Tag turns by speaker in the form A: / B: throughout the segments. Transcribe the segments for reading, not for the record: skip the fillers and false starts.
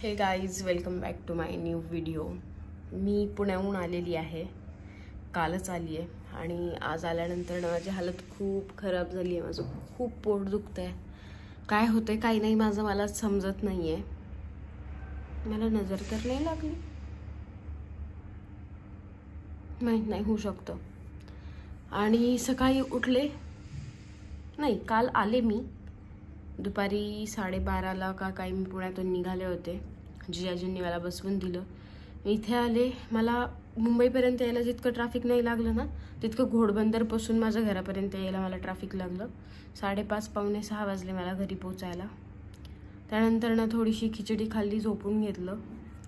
A: हे guys, welcome back to my new video. मी पुण्याहून आलेली आहे, कालच आली आहे आणि आज आल्यानंतर माझी हालत खूप खराब झाली आहे. माझं खूप पोट दुखतं आहे. काय होतंय काही नाही माझं मलाच समजत नाही आहे. मला नजर तर नाही लागली, माहीत नाही, होऊ शकतं. आणि सकाळी उठले नाही, काल आले मी दुपारी 12:30ला का काही मी पुण्यातून निघाले होते. जिजाजींनी मला बसवून दिलं. इथे आले. मला मुंबईपर्यंत यायला जितकं ट्रॅफिक नाही लागलं ना, तितकं घोडबंदरपासून माझ्या घरापर्यंत यायला मला ट्रॅफिक लागलं. 5:30 पावणे 6 वाजले मला घरी पोचायला. त्यानंतर ना थोडीशी खिचडी खाल्ली, झोपून घेतलं.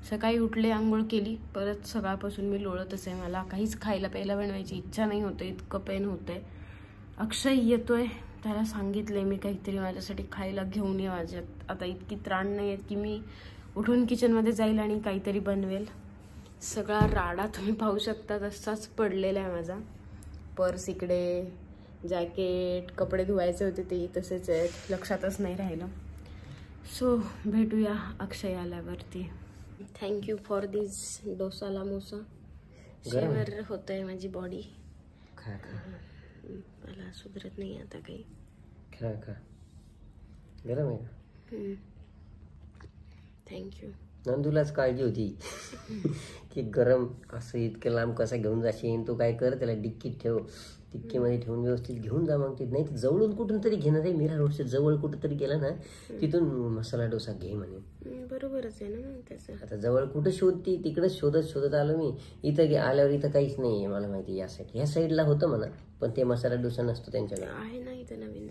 A: सकाळी उठले, आंघोळ केली. परत सकाळपासून मी लोळतच आहे. मला काहीच खायला प्यायला बनवायची इच्छा नाही होते, इतकं पेन होतंय. अक्षय येतोय, त्याला सांगितलंय मी काहीतरी माझ्यासाठी खायला घेऊन ये. माझ्यात आता इतकी त्राण नाही आहे की मी उठून किचनमध्ये जाईल आणि काहीतरी बनवेल. सगळा राडा तुम्ही पाहू शकता तसाच पडलेला आहे माझा. पर्स इकडे, जॅकेट, कपडे धुवायचे होते ते तसेच आहेत, लक्षातच नाही राहिलं. सो भेटूया अक्षय आल्यावरती. थँक्यू फॉर दिस डोसाला मोसा. शेवर होतंय माझी बॉडी. मला सुधरत नाही आता काही.
B: खा गरम आहे.
A: थँक्यू.
B: नंदूलाच काळजी होती की गरम असं इतकं लांब कसा घेऊन जाशील. तू काय कर, त्याला डिक्कीत ठेव, डिक्कीमध्ये ठेवून व्यवस्थित घेऊन जा. मग नाही तर जवळून कुठून तरी घेणार आहे. मीरा रोडच्या जवळ कुठं तरी गेला ना, तिथून मसाला डोसा घे म्हणे.
A: बरोबरच आहे ना मग त्याचं.
B: आता जवळ कुठं शोधती, तिकडंच शोधत आलो मी. इथं आल्यावर इथं काहीच नाही आहे मला माहिती. या साईड, ह्या साईडला होतं म्हणा, पण ते मसाला डोसा नसतो त्यांच्याकडे.
A: आहे ना, इथं नवीन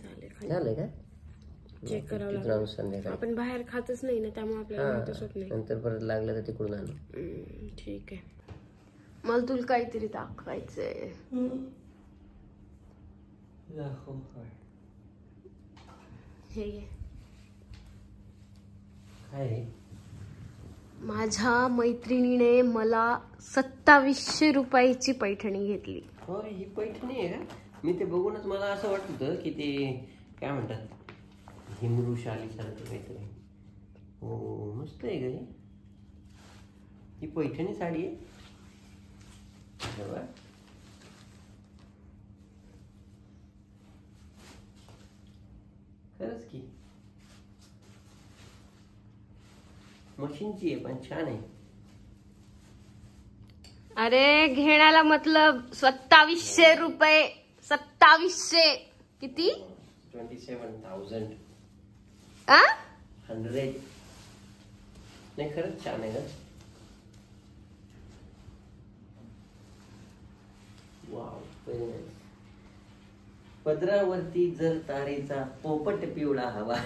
B: झालंय का?
A: चेक करावं लागेल. आपण बाहेर खातच नाही ना, त्यामुळे आपल्याला माहितच होत नाही.
B: नंतर परत लागलं तर तिकडून आणू.
A: ठीक आहे. मला तुला काहीतरी दाखवायचंय. हे घे.
B: काय?
A: माझ्या मैत्रिणीने मला 2700 रुपयाची पैठणी घेतली.
B: हो, ही पैठणी आहे का? मी ते बघूनच मला असं वाटत होतं की ते काय म्हणतात, हिमरू शाली सारखं काहीतरी. हो, मस्त आहे ग ही पैठणी साडी आहे. खरंच की मशीनची आहे, पण छान आहे.
A: अरे घेण्याला मतलब 2700 रुपये. 2700 किती?
B: 27,000. 100. नाही, खरंच छान आहे ना. वाव, पदरावरती जर तारेचा पोपट पिवळा हवा.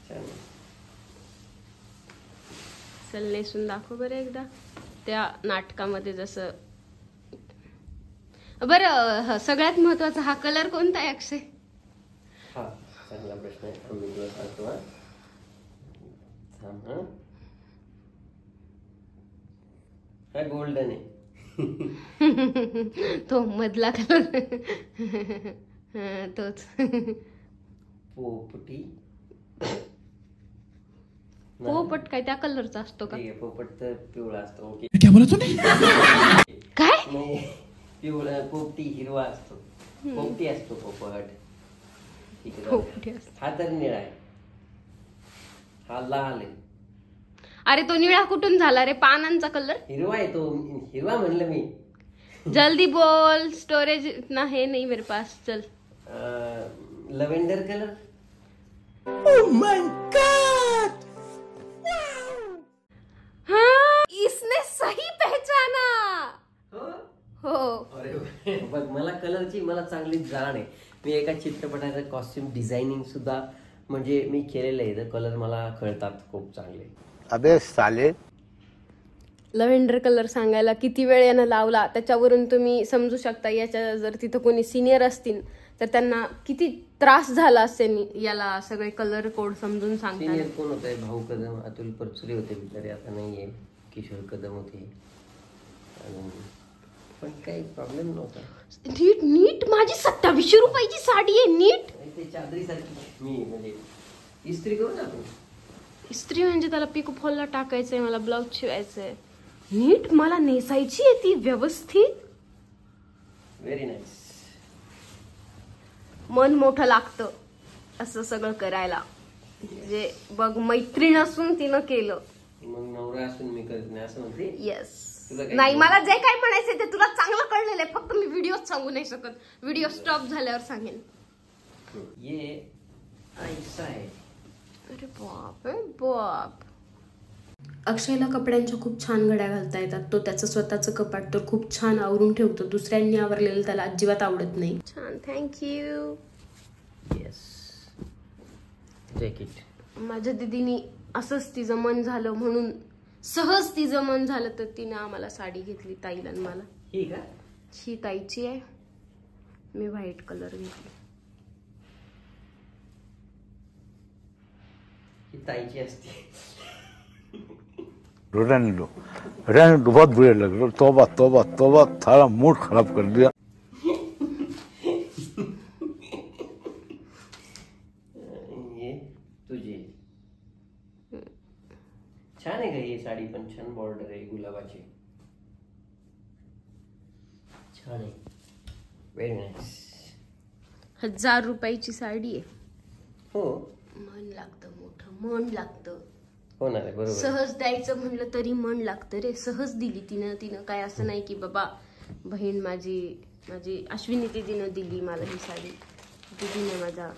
B: छान.
A: चल नेसून दाखव बरं एकदा, त्या नाटकामध्ये जसं. बरं, सगळ्यात महत्वाचा हा कलर कोणता आहे अक्षय?
B: हा चांगला प्रश्न आहे. आम्ही तुला सांगतो. हा गोल्डन आहे.
A: तो मधला कलर तोच.
B: पोपटी.
A: पोपट काय त्या कलरचा असतो का?
B: पोपट तर पिवळा असतो. ओके,
A: काय
B: नाही, पिवळा पोपटी हिरवा असतो. पोपटी असतो पोपट. हा तर निळा आहे, हा लाल आहे.
A: अरे तो निळा कुठून झाला रे? पानांचा कलर
B: हिरवा आहे. तो हिरवा म्हणलं मी.
A: जल्दी बोल, स्टोरेज ना है नहीं मेरे पास. चल.
B: Lavender colour.
C: Oh my God!
A: हाँ, इसने सही पहचाना. हो.
B: अरे बघ, मला कलरची मला चांगली जाण आहे. मी एका चित्रपटाचं कॉस्ट्युम डिझायनिंग सुद्धा म्हणजे मी केलेलं आहे. कलर मला कळतात खूप चांगले.
C: अबे साले.
A: लव्हेंडर कलर सांगायला किती वेळ यानं लावला, त्याच्यावरून तुम्ही समजू शकता. याच्या जर तिथं कोणी सिनियर असतील तर त्यांना किती त्रास झाला असेल याला सगळे कलर कोड समजून सांगतात.
B: सिनियर कोण होते? भाऊ कदम, अतुल परचुरे होते बिचारे, आता नाहीये. किशोर कदम होते, पण काही प्रॉब्लेम नव्हता.
A: नीट माझी 2700 रुपयाची साडी आहे. नीट
B: ते चादरी सारखी. मी म्हणजे इस्त्री करू ना आपण.
A: इस्त्री म्हणजे त्याला पिको फॉलला टाकायचंय, मला ब्लाउज शिवायचंय, नीट मला नेसायची आहे ती व्यवस्थित.
B: Very nice.
A: मन मोठं लागतं असं सगळं करायला. म्हणजे बघ, मैत्रीण असून तिनं केलं.
B: मग नवरा असून मी करत नाही असं म्हणते.
A: येस. नाही, मला जे काय म्हणायचंय ते तुला चांगलं कळलेलं आहे, फक्त मी व्हिडिओ सांगू नाही शकत. व्हिडिओ स्टॉप झाल्यावर सांगेन.
B: ये ऐसा है.
A: अरे बाप रे बाप. अक्षयला कपड्यांच्या खूप छान घड्या घालता येतात. तो त्याचं स्वतःचं कपाट तर खूप छान आवरून ठेवतो. दुसऱ्यांनी आवरलेलं त्याला अजिबात आवडत नाही. छान, थँक्यू.
B: येस. जॅकेट.
A: माझ्या दीदीनी असंच तिचं मन झालं म्हणून, सहज तिचं मन झालं तर तिने आम्हाला साडी घेतली, ताईला आणि मला.
B: ही का?
A: ही ताईची आहे, मी व्हाईट कलर घेतली.
B: ही ताईची असते.
C: रहने दो बहुत बुरे लग रहे. तौबा तौबा तौबा, सारा मूड खराब कर दिया.
B: ये तुझी छान आहे का ही साडी? पण छान बॉर्डर आहे गुलाबाची. छान आहे. Very nice.
A: 1000 रुपयाची साडी आहे.
B: हो.
A: मन लागतं, मोठं मन लागतं.
B: होणार आहे, बरोबर.
A: सहज द्यायचं म्हणलं तरी मन लागतं रे. सहज दिली तिनं काय असं नाही की बाबा बहीण माझी अश्विनी दीदीनं दिली मला ही साडी. दीदीने माझा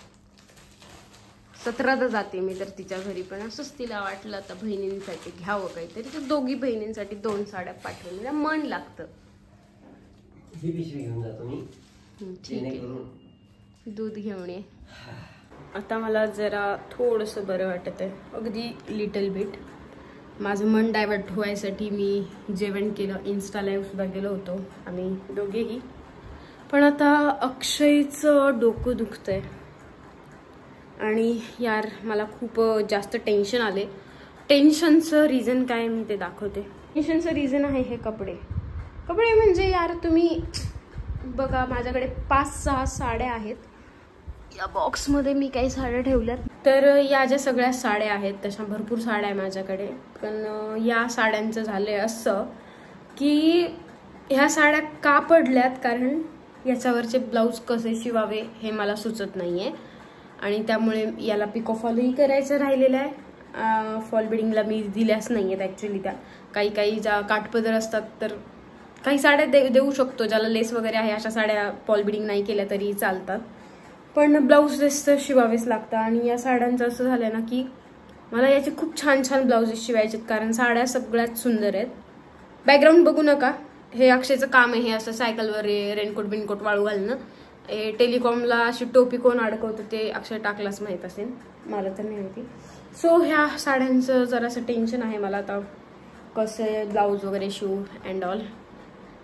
A: 17दा जाते मी तर तिच्या घरी, पण असंच तिला वाटलं आता बहिणींसाठी घ्यावं काहीतरी, तर दोघी बहिणींसाठी 2 साड्या पाठवल्या. मन लागतं.
B: ही पिशवी घेऊन जातो मी.
A: ठीक आहे, दूध घेऊन ये. आता मला जरा थोडंसं बरं वाटत आहे, अगदी लिटल बिट. माझं मन डायवर्ट व्हायसाठी मी जेवण केलं, इन्स्टा लाईव्ह सुद्धा गेलो होतो आम्ही दोघेही. पण आता अक्षयचं डोकं दुखतंय आणि यार मला खूप जास्त टेन्शन आले. टेन्शनचं रिझन काय मी ते दाखवते. टेन्शनचं रिझन आहे हे कपडे. कपडे म्हणजे यार तुम्ही बघा, माझ्याकडे 5-6 साड्या आहेत. या बॉक्समध्ये मी काही साड्या ठेवल्यात. तर या ज्या सगळ्या साड्या आहेत तशा भरपूर साड्या आहे माझ्याकडे. पण या साड्यांचं झालंय असं की ह्या साड्या का पडल्यात, कारण याच्यावरचे ब्लाऊज कसे शिवावे हे मला सुचत नाहीये आणि त्यामुळे याला पिको फॉलही करायचं राहिलेलं आहे. फॉल बिडिंगला मी दिल्याच नाही आहेत ॲक्च्युली. त्या काही ज्या काठपदर असतात तर काही साड्या देऊ शकतो, ज्याला लेस वगैरे आहे अशा साड्या फॉल बिडिंग नाही केल्या तरी चालतात. पण ब्लाऊजेस तर शिवावेच लागतात. आणि या साड्यांचं असं झालं ना की मला याचे खूप छान छान ब्लाउजेस शिवायचे, कारण साड्या सगळ्यात सुंदर आहेत. बॅकग्राऊंड बघू नका, हे अक्षयचं काम आहे. हे असं सायकलवर रेनकोट बिनकोट वाळू घालणं. टेलिकॉमला अशी टोपी कोण अडकवतं ते अक्षय टाकलाच माहीत असेल, मला तर नाही माहिती. सो ह्या साड्यांचं जरासं टेन्शन आहे मला आता, कसे ब्लाऊज वगैरे शिवू and all.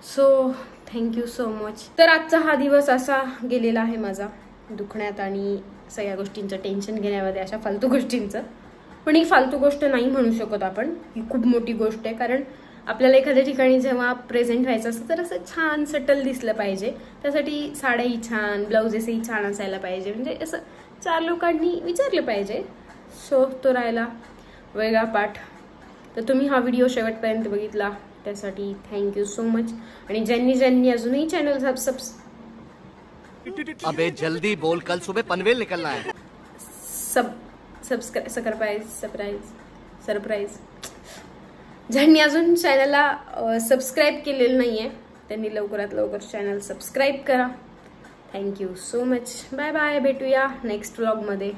A: So thank you so much. तर आजचा हा दिवस असा गेलेला आहे माझा, दुखण्यात आणि सगळ्या गोष्टींचं टेन्शन घेण्यामध्ये, अशा फालतू गोष्टींचं. पण ही फालतू गोष्ट नाही म्हणू शकत आपण, ही खूप मोठी गोष्ट आहे. कारण आपल्याला एखाद्या ठिकाणी जेव्हा प्रेझेंट व्हायचं असतं तर असं छान सटल दिसलं पाहिजे. त्यासाठी साड्याही छान, ब्लाउजेसही छान असायला पाहिजे, म्हणजे असं 4 लोकांनी विचारलं पाहिजे. सो तो राहिला वेगळा पाठ. तर तुम्ही हा व्हिडिओ शेवटपर्यंत बघितला त्यासाठी थँक्यू सो मच. आणि ज्यांनी अजूनही चॅनल
D: अबे जल्दी बोल, कल सुबह पनवेल निकलना है.
A: सरप्राईज ज्यांनी अजून चॅनलला सबस्क्राईब केलेलं नाहीये त्यांनी लवकरात लवकर चॅनल सबस्क्राईब करा. Thank you so much. Bye bye. भेटूया नेक्स्ट व्लॉगमध्ये.